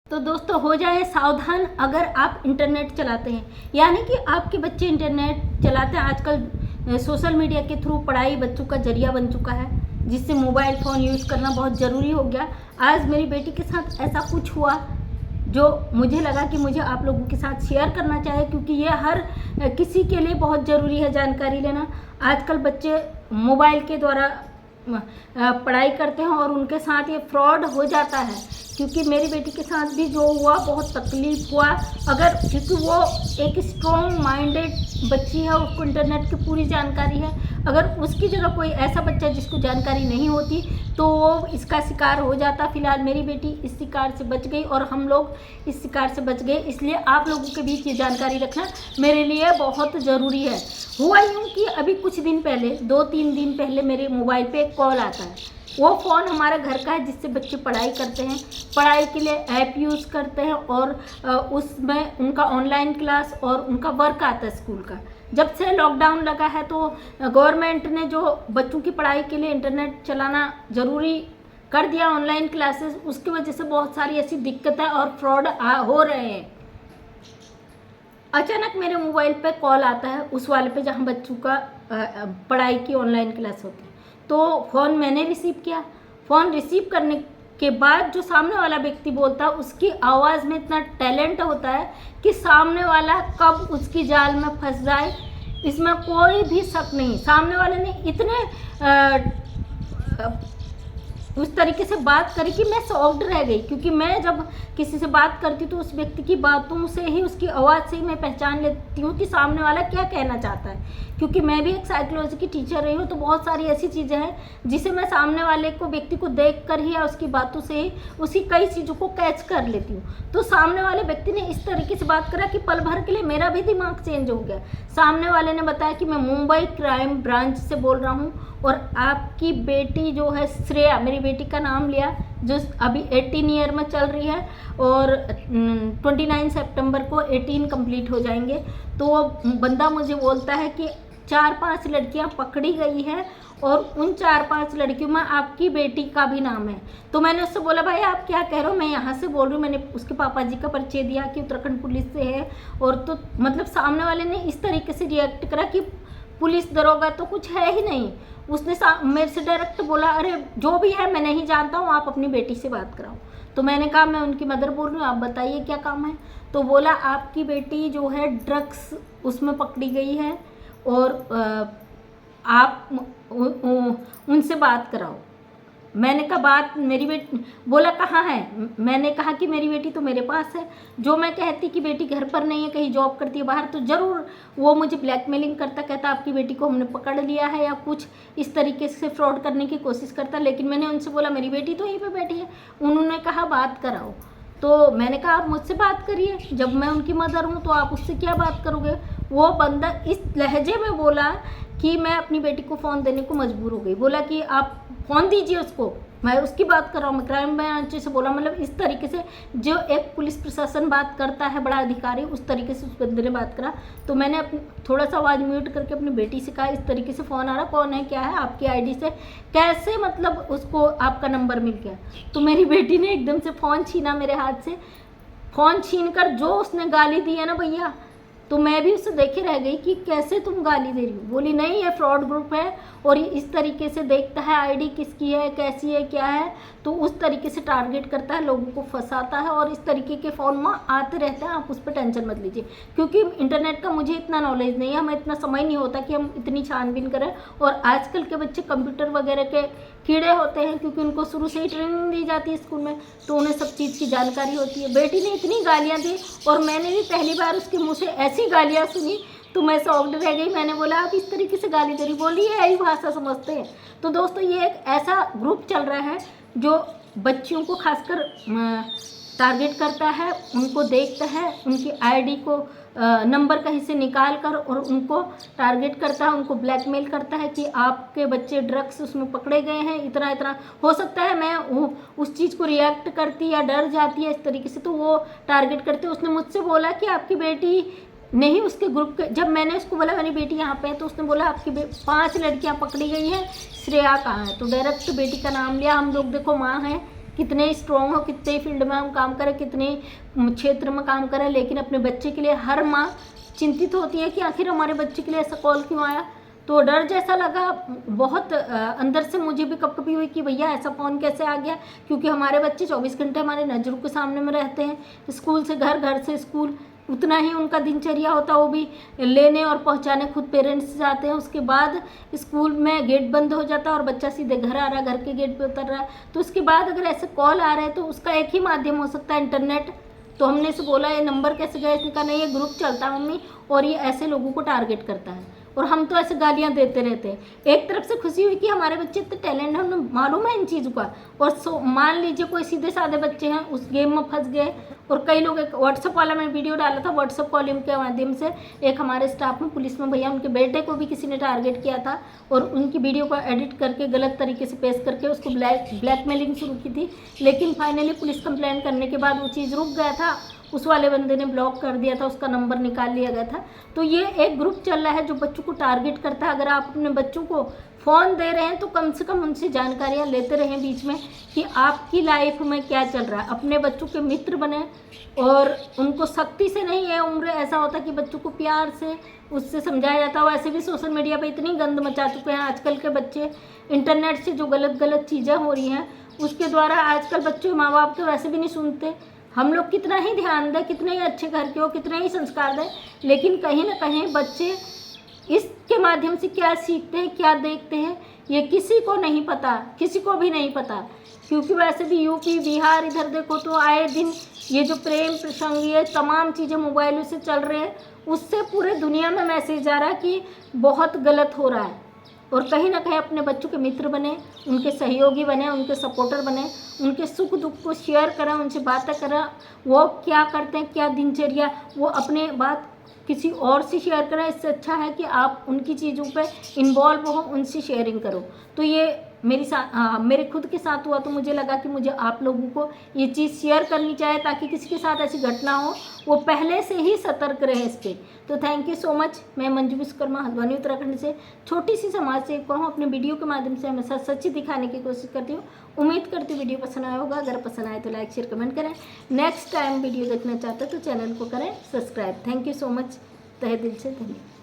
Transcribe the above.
तो दोस्तों हो जाए सावधान अगर आप इंटरनेट चलाते हैं, यानी कि आपके बच्चे इंटरनेट चलाते हैं। आजकल सोशल मीडिया के थ्रू पढ़ाई बच्चों का जरिया बन चुका है, जिससे मोबाइल फ़ोन यूज़ करना बहुत ज़रूरी हो गया। आज मेरी बेटी के साथ ऐसा कुछ हुआ जो मुझे लगा कि मुझे आप लोगों के साथ शेयर करना चाहिए, क्योंकि ये हर किसी के लिए बहुत ज़रूरी है जानकारी लेना। आजकल बच्चे मोबाइल के द्वारा पढ़ाई करते हैं और उनके साथ ये फ्रॉड हो जाता है। क्योंकि मेरी बेटी के साथ भी जो हुआ बहुत तकलीफ़ हुआ, अगर क्योंकि वो एक स्ट्रॉन्ग माइंडेड बच्ची है, उसको इंटरनेट की पूरी जानकारी है। अगर उसकी जगह कोई ऐसा बच्चा जिसको जानकारी नहीं होती तो वो इसका शिकार हो जाता। फिलहाल मेरी बेटी इस शिकार से बच गई और हम लोग इस शिकार से बच गए, इसलिए आप लोगों के बीच ये जानकारी रखना मेरे लिए बहुत ज़रूरी है। हुआ यूँ कि अभी कुछ दिन पहले 2-3 दिन पहले मेरे मोबाइल पे एक कॉल आता है। वो फ़ोन हमारे घर का है, जिससे बच्चे पढ़ाई करते हैं, पढ़ाई के लिए ऐप यूज़ करते हैं और उसमें उनका ऑनलाइन क्लास और उनका वर्क आता है स्कूल का। जब से लॉकडाउन लगा है तो गवर्नमेंट ने जो बच्चों की पढ़ाई के लिए इंटरनेट चलाना ज़रूरी कर दिया, ऑनलाइन क्लासेस, उसकी वजह से बहुत सारी ऐसी दिक्कतें और फ्रॉड हो रहे हैं। अचानक मेरे मोबाइल पे कॉल आता है, उस वाले पे जहाँ बच्चों का पढ़ाई की ऑनलाइन क्लास होती है। तो फ़ोन मैंने रिसीव किया। फ़ोन रिसीव करने के बाद जो सामने वाला व्यक्ति बोलता है, उसकी आवाज़ में इतना टैलेंट होता है कि सामने वाला कब उसकी जाल में फंस जाए इसमें कोई भी शक नहीं। सामने वाले ने इतने उस तरीके से बात करी कि मैं शॉक्ड रह गई, क्योंकि मैं जब किसी से बात करती तो उस व्यक्ति की बातों से ही, उसकी आवाज़ से ही मैं पहचान लेती हूँ कि सामने वाला क्या कहना चाहता है। क्योंकि मैं भी एक साइकोलॉजी की टीचर रही हूँ, तो बहुत सारी ऐसी चीज़ें हैं जिसे मैं सामने वाले को व्यक्ति को देख कर ही या उसकी बातों से ही उसकी कई चीज़ों को कैच कर लेती हूँ। तो सामने वाले व्यक्ति ने इस तरीके से बात करा कि पल भर के लिए मेरा भी दिमाग चेंज हो गया। सामने वाले ने बताया कि मैं मुंबई क्राइम ब्रांच से बोल रहा हूँ और आपकी बेटी जो है श्रेया, मेरी बेटी का नाम लिया, जो अभी 18 ईयर में चल रही है और 29 सितंबर को 18 कंप्लीट हो जाएंगे। तो वो बंदा मुझे बोलता है कि 4-5 लड़कियां पकड़ी गई हैं और उन 4-5 लड़कियों में आपकी बेटी का भी नाम है। तो मैंने उससे बोला, भाई आप क्या कह रहे हो, मैं यहाँ से बोल रही हूँ। मैंने उसके पापा जी का परिचय दिया कि उत्तराखंड पुलिस से है। और तो मतलब सामने वाले ने इस तरीके से रिएक्ट करा कि पुलिस दरोगा तो कुछ है ही नहीं। उसने मेरे से डायरेक्ट बोला, अरे जो भी है मैं नहीं जानता हूँ, आप अपनी बेटी से बात कराओ। तो मैंने कहा मैं उनकी मदर बोल रही हूँ, आप बताइए क्या काम है। तो बोला आपकी बेटी जो है ड्रग्स उसमें पकड़ी गई है और आप उनसे बात कराओ। मैंने कहा बात मेरी बेटी, बोला कहाँ है। मैंने कहा कि मेरी बेटी तो मेरे पास है। जो मैं कहती कि बेटी घर पर नहीं है, कहीं जॉब करती है बाहर, तो ज़रूर वो मुझे ब्लैकमेलिंग करता, कहता आपकी बेटी को हमने पकड़ लिया है या कुछ इस तरीके से फ्रॉड करने की कोशिश करता। लेकिन मैंने उनसे बोला मेरी बेटी तो यहीं पे बैठी है। उन्होंने कहा बात कराओ। तो मैंने कहा आप मुझसे बात करिए, जब मैं उनकी मदर हूँ तो आप उससे क्या बात करोगे। वो बंदा इस लहजे में बोला कि मैं अपनी बेटी को फ़ोन देने को मजबूर हो गई। बोला कि आप फ़ोन दीजिए उसको, मैं उसकी बात कर रहा हूँ, मैं क्राइम ब्रांच से बोला। मतलब इस तरीके से जो एक पुलिस प्रशासन बात करता है, बड़ा अधिकारी, उस तरीके से उस बंदे ने बात करा। तो मैंने थोड़ा सा आवाज़ म्यूट करके अपनी बेटी से कहा, इस तरीके से फ़ोन आ रहा, कौन है, क्या है, आपकी आईडी से कैसे मतलब उसको आपका नंबर मिल गया। तो मेरी बेटी ने एकदम से फ़ोन छीना मेरे हाथ से। फ़ोन छीन कर जो उसने गाली दी है ना भैया, तो मैं भी उससे देखे रह गई कि कैसे तुम गाली दे रही हो। बोली नहीं ये फ्रॉड ग्रुप है और इस तरीके से देखता है आईडी किसकी है, कैसी है, क्या है, तो उस तरीके से टारगेट करता है, लोगों को फंसाता है और इस तरीके के फ़ोन में आते रहते हैं। आप उस पर टेंशन मत लीजिए, क्योंकि इंटरनेट का मुझे इतना नॉलेज नहीं है, हमें इतना समय नहीं होता कि हम इतनी छानबीन करें। और आजकल के बच्चे कंप्यूटर वगैरह के कीड़े होते हैं, क्योंकि उनको शुरू से ही ट्रेनिंग दी जाती है स्कूल में, तो उन्हें सब चीज़ की जानकारी होती है। बेटी ने इतनी गालियाँ दी और मैंने भी पहली बार उसके मुँह से ऐसी गालियाँ सुनी तो मैं शॉक्ड रह गई। मैंने बोला आप इस तरीके से गाली दे रही, बोली है यही भाषा समझते हैं। तो दोस्तों ये एक ऐसा ग्रुप चल रहा है जो बच्चियों को खासकर टारगेट करता है, उनको देखता है, उनकी आईडी को नंबर कहीं से निकाल कर और उनको टारगेट करता है, उनको ब्लैकमेल करता है कि आपके बच्चे ड्रग्स उसमें पकड़े गए हैं, इतना इतना। हो सकता है मैं उस चीज़ को रिएक्ट करती या डर जाती है इस तरीके से, तो वो टारगेट करते। उसने मुझसे बोला कि आपकी बेटी नहीं, उसके ग्रुप के, जब मैंने उसको बोला मेरी बेटी यहाँ पे है, तो उसने बोला आपकी 5 लड़कियाँ पकड़ी गई हैं, श्रेया कहाँ है। तो डायरेक्ट बेटी का नाम लिया। हम लोग देखो माँ हैं, कितने स्ट्रॉन्ग हो, कितने फील्ड में हम काम करें, कितने क्षेत्र में काम करें, लेकिन अपने बच्चे के लिए हर माँ चिंतित होती है कि आखिर हमारे बच्चे के लिए ऐसा कॉल क्यों आया। तो डर जैसा लगा बहुत, अंदर से मुझे भी कभी कभी हुई कि भैया ऐसा फ़ोन कैसे आ गया, क्योंकि हमारे बच्चे 24 घंटे हमारे नज़रों के सामने में रहते हैं, स्कूल से घर, घर से स्कूल, उतना ही उनका दिनचर्या होता है, वो भी लेने और पहुंचाने खुद पेरेंट्स जाते हैं। उसके बाद स्कूल में गेट बंद हो जाता है और बच्चा सीधे घर आ रहा है, घर के गेट पे उतर रहा है। तो उसके बाद अगर ऐसे कॉल आ रहे हैं तो उसका एक ही माध्यम हो सकता है, इंटरनेट। तो हमने इसे बोला ये नंबर कैसे गया, इसने कहा नहीं ये ग्रुप चलता है मम्मी और ये ऐसे लोगों को टारगेट करता है, और हम तो ऐसे गालियां देते रहते हैं। एक तरफ से खुशी हुई कि हमारे बच्चे इतने टैलेंट है, उन्हें मालूम है इन चीज़ों का। और मान लीजिए कोई सीधे साधे बच्चे हैं उस गेम में फंस गए, और कई लोग, एक व्हाट्सअप वाला मैंने वीडियो डाला था, व्हाट्सअप कॉलिंग के माध्यम से एक हमारे स्टाफ में पुलिस में भैया, उनके बेटे को भी किसी ने टारगेट किया था और उनकी वीडियो को एडिट करके गलत तरीके से पेश करके उसको ब्लैकमेलिंग शुरू की थी। लेकिन फाइनली पुलिस कंप्लेंट करने के बाद वो चीज़ रुक गया था, उस वाले बंदे ने ब्लॉक कर दिया था, उसका नंबर निकाल लिया गया था। तो ये एक ग्रुप चल रहा है जो बच्चों को टारगेट करता है। अगर आप अपने बच्चों को फ़ोन दे रहे हैं तो कम से कम उनसे जानकारियाँ लेते रहें बीच में कि आपकी लाइफ में क्या चल रहा है। अपने बच्चों के मित्र बने और उनको सख्ती से नहीं है उम्र, ऐसा होता है कि बच्चों को प्यार से उससे समझाया जाता है। वैसे भी सोशल मीडिया पे इतनी गंद मचा चुके हैं आजकल के बच्चे, इंटरनेट से जो गलत गलत चीज़ें हो रही हैं उसके द्वारा आजकल बच्चे माँ बाप तो वैसे भी नहीं सुनते। हम लोग कितना ही ध्यान दें, कितने ही अच्छे घर के हो, कितने ही संस्कार दें, लेकिन कहीं ना कहीं बच्चे इसके माध्यम से क्या सीखते हैं, क्या देखते हैं, ये किसी को नहीं पता, किसी को भी नहीं पता। क्योंकि वैसे भी यूपी बिहार इधर देखो तो आए दिन ये जो प्रेम प्रसंग, ये तमाम चीज़ें मोबाइलों से चल रहे हैं, उससे पूरे दुनिया में मैसेज आ रहा है कि बहुत गलत हो रहा है। और कहीं ना कहीं अपने बच्चों के मित्र बने, उनके सहयोगी बने, उनके सपोर्टर बने, उनके सुख दुख को शेयर करें, उनसे बातें करें, वो क्या करते हैं, क्या दिनचर्या, वो अपने बात किसी और से शेयर करें। इससे अच्छा है कि आप उनकी चीज़ों पे इन्वॉल्व हो, उनसे शेयरिंग करो। तो ये मेरे खुद के साथ हुआ, तो मुझे लगा कि मुझे आप लोगों को ये चीज़ शेयर करनी चाहिए ताकि किसी के साथ ऐसी घटना हो वो पहले से ही सतर्क रहे इस पर। तो थैंक यू सो मच। मैं मंजू विश्वकर्मा हल्द्वानी उत्तराखंड से छोटी सी समाज सेविका हूँ। अपने वीडियो के माध्यम से हमेशा सच्ची दिखाने की कोशिश करती हूँ। उम्मीद करती हूँ वीडियो पसंद आया होगा। अगर पसंद आए तो लाइक शेयर कमेंट करें। नेक्स्ट टाइम वीडियो देखना चाहते तो चैनल को करें subscribe. Thank you so much, तहे दिल से धन्यवाद।